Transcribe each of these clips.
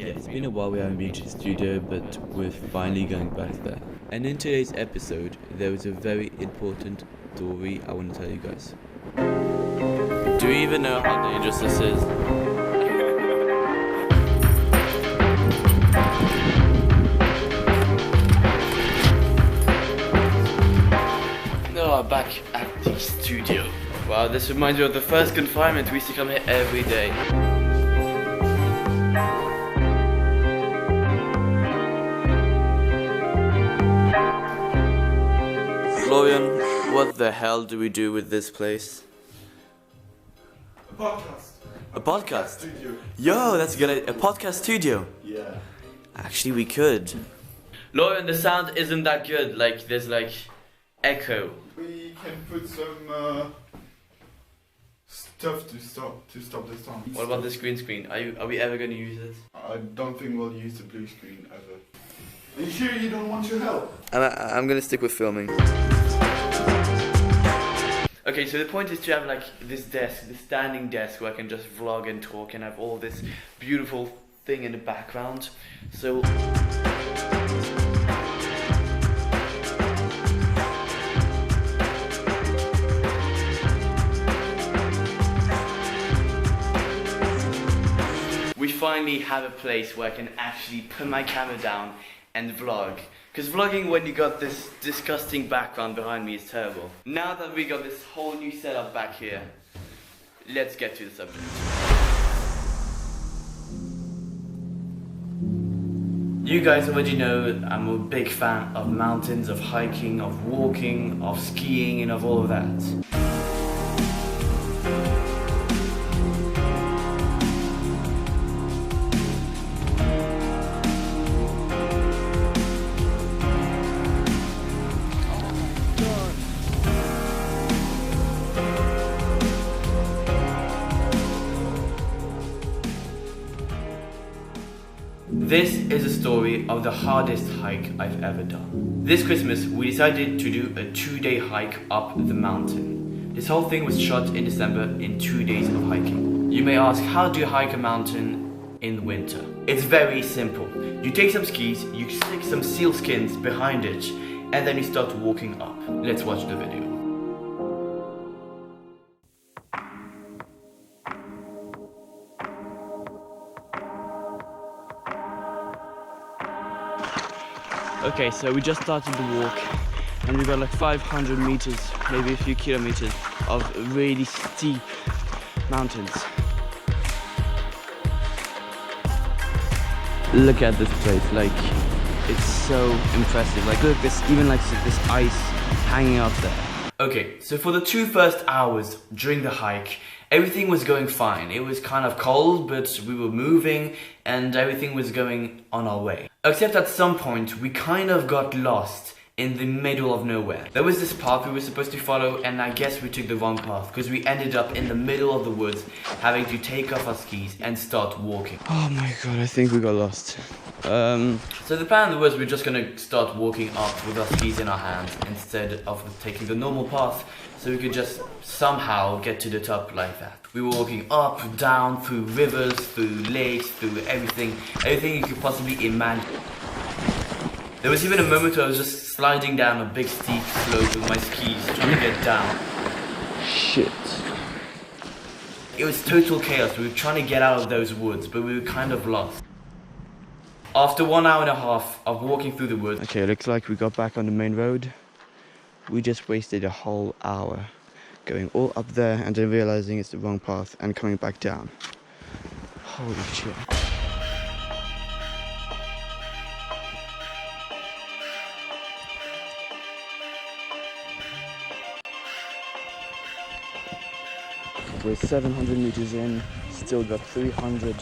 Yeah, it's been a while we haven't been to the studio, but we're finally going back there. And in today's episode, there is a very important story I want to tell you guys. Do you even know how dangerous this is? No, back at the studio. Wow, this reminds me of the first confinement. We used to come here every day. Florian, what the hell do we do with this place? A podcast. A podcast? Studio. Yo, that's a good idea. A podcast studio. Yeah. Actually, we could. Lauren, the sound isn't that good. Like, there's like echo. We can put some stuff to stop the sound. What about this green screen? Are we ever going to use it? I don't think we'll use the blue screen ever. Are you sure you don't want your help? I'm going to stick with filming. Okay, so the point is to have like this desk, this standing desk where I can just vlog and talk and have all this beautiful thing in the background. So we finally have a place where I can actually put my camera down and vlog. Because vlogging when you got this disgusting background behind me is terrible. Now that we got this whole new setup back here, let's get to the subject. You guys already know I'm a big fan of mountains, of hiking, of walking, of skiing and of all of that. This is a story of the hardest hike I've ever done. This Christmas, we decided to do a 2-day hike up the mountain. This whole thing was shot in December in 2 days of hiking. You may ask, how do you hike a mountain in winter? It's very simple. You take some skis, you stick some seal skins behind it, and then you start walking up. Let's watch the video. Okay, so we just started the walk and we got like 500 meters, maybe a few kilometers of really steep mountains. Look at this place, like it's so impressive. Like look, there's even like this ice hanging out there. Okay, so for the 2 first hours during the hike, everything was going fine. It was kind of cold, but we were moving and everything was going on our way. Except at some point, we kind of got lost in the middle of nowhere. There was this path we were supposed to follow and I guess we took the wrong path because we ended up in the middle of the woods having to take off our skis and start walking. Oh my god, I think we got lost. So the plan was we're just gonna start walking up with our skis in our hands instead of taking the normal path so we could just somehow get to the top like that. We were walking up, down, through rivers, through lakes, through everything you could possibly imagine. There was even a moment where I was just sliding down a big steep slope with my skis trying to get down. Shit. It was total chaos. We were trying to get out of those woods, but we were kind of lost. After 1 hour and a half of walking through the woods... Okay, looks like we got back on the main road. We just wasted a whole hour going all up there and then realizing it's the wrong path and coming back down. Holy shit. We're 700 meters in, still got 300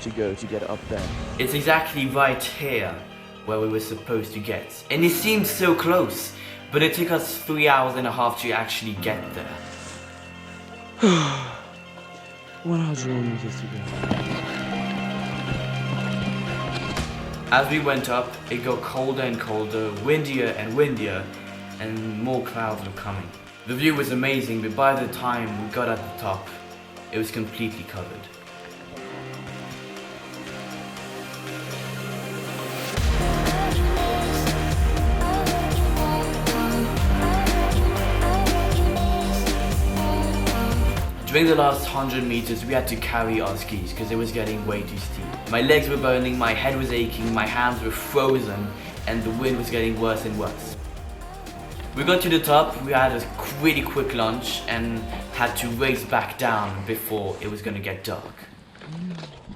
to go to get up there. It's exactly right here where we were supposed to get. And it seemed so close, but it took us 3 hours and a half to actually get there. 100 meters to go. As we went up, it got colder and colder, windier and windier, and more clouds were coming. The view was amazing, but by the time we got at the top, it was completely covered. During the last 100 meters, we had to carry our skis because it was getting way too steep. My legs were burning, my head was aching, my hands were frozen, and the wind was getting worse and worse. We got to the top, we had a really quick lunch and had to race back down before it was gonna get dark.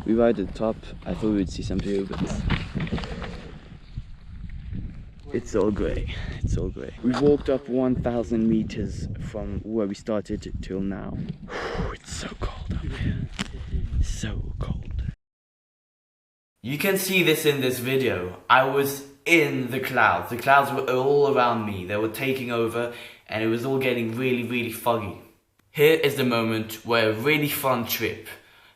We were at the top, I thought we would see some view, but it's all grey, it's all grey. We walked up 1,000 meters from where we started till now. It's so cold up here, so cold. You can see this in this video. I was in the clouds were all around me, they were taking over and it was all getting really foggy. Here is the moment where a really fun trip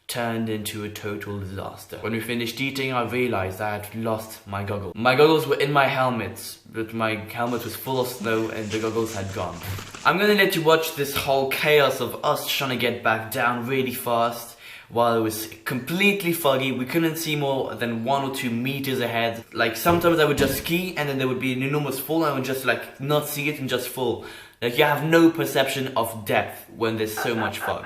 turned into a total disaster. When we finished eating, I realized I had lost my goggles. My goggles were in my helmet, but my helmet was full of snow and the goggles had gone. I'm gonna let you watch this whole chaos of us trying to get back down really fast while it was completely foggy. We couldn't see more than 1 or 2 meters ahead. Like sometimes I would just ski and then there would be an enormous fall and I would just like not see it and just fall. Like you have no perception of depth when there's so much fog.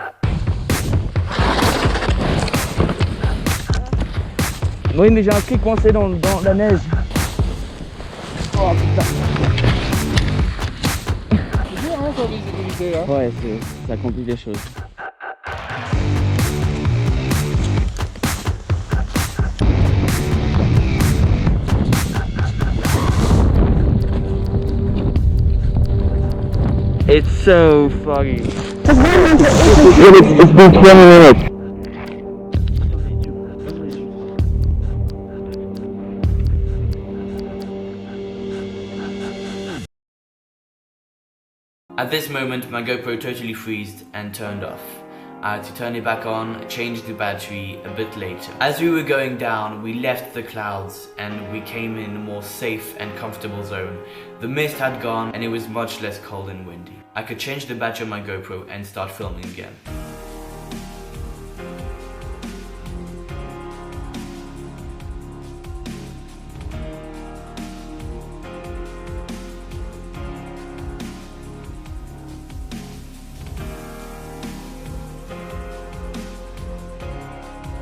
Oui, mais j'ai un ski coincé dans la neige. Oh putain. C'est dur hein, sans visibilité hein. Ouais, ça complique les choses. It's so foggy. It's been 20 minutes. At this moment, my GoPro totally freezed and turned off. I had to turn it back on, change the battery a bit later. As we were going down, we left the clouds and we came in a more safe and comfortable zone. The mist had gone and it was much less cold and windy. I could change the battery on my GoPro and start filming again.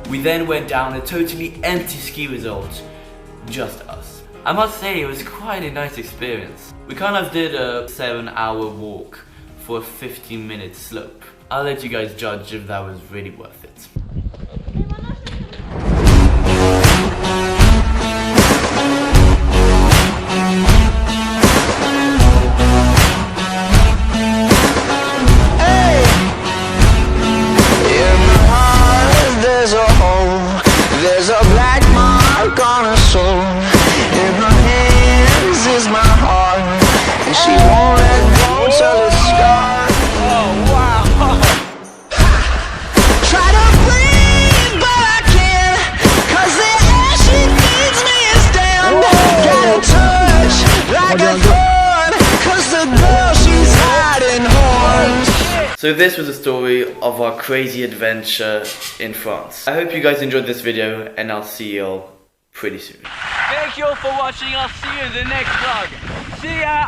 We then went down a totally empty ski resort, just us. I must say it was quite a nice experience. We kind of did a 7-hour walk for a 15-minute slope. I'll let you guys judge if that was really worth it. There's a black mark on her soul. In her hands is my heart, and she won't let go till it's scarred. Oh wow. Try to breathe but I can't, 'cause the air she feeds me is damned. Got a touch like a thorn, 'cause the girl she's hiding horns. So this was the story of our crazy adventure in France. I hope you guys enjoyed this video and I'll see you all pretty soon. Thank you all for watching. I'll see you in the next vlog. See ya!